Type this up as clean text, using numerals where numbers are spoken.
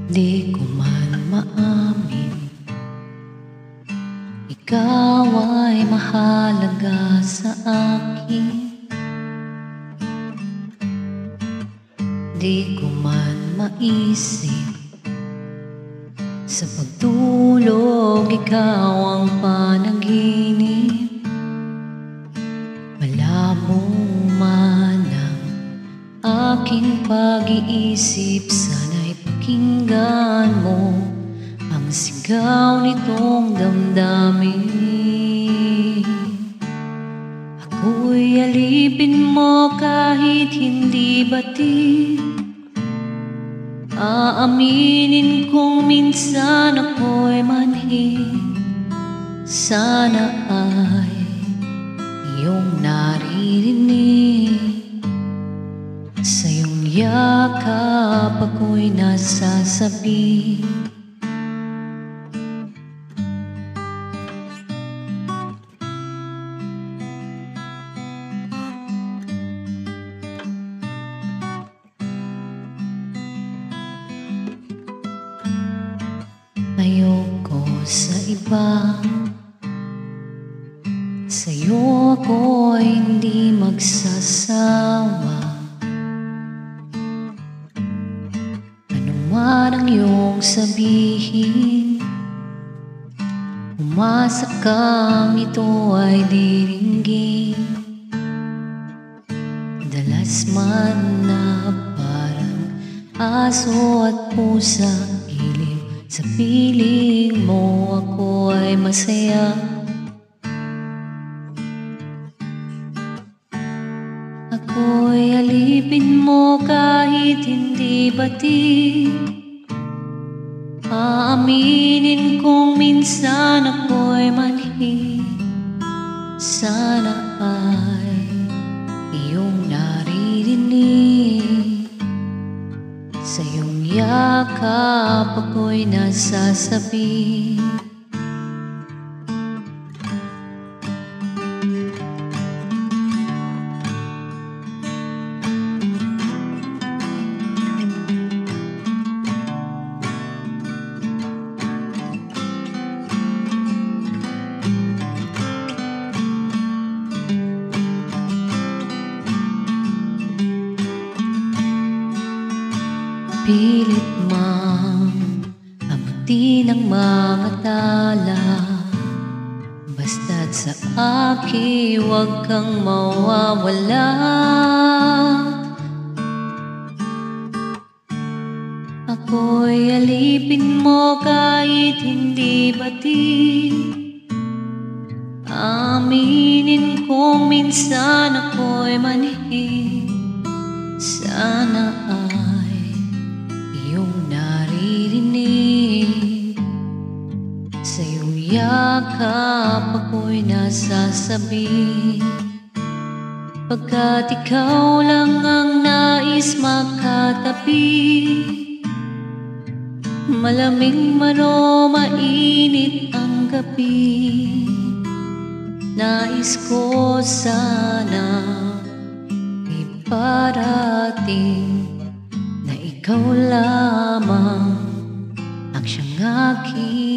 Di ko man maamin, ikaw ay mahalaga sa akin. Di ko man maisip, sa pagtulog ikaw ang panaginip. Malabo man ang aking pag-iisip, sana'y pakinggan mo ang sigaw nitong damdamin. Ako'y alipin mo kahit hindi batid. Aaminin kong minsan ako'y manhid. Sana ay iyong naririnig. Sa iyong yakap ako'y nasasabi. Ayoko sa iba, sa'yo ako'y hindi magsasawa. Ano man ang iyong sabihin, umasa kang ito ay diringgin. Dalas man na parang aso at pusa, sa piling mo ako ay masaya. Ako'y alipin mo kahit hindi batid. Aaminin kong minsan ako'y manhid. Sana ay iyong naririnig. Sa iyong yakap ako'y nasasabi. Pilit mang abutin ang mga tala, basta't sa akin huwag kang mawawala. Ako'y alipin mo kahit hindi batid. Aminin kong minsan ako'y manhid. Sana ay iyong naririnig. Sa iyong yakap ako'y nasasabi. Pagkat ikaw lang ang nais makatabi. Malamig man o mainit ang gabi, nais ko sana iparating na ikaw lamang ang siyang aking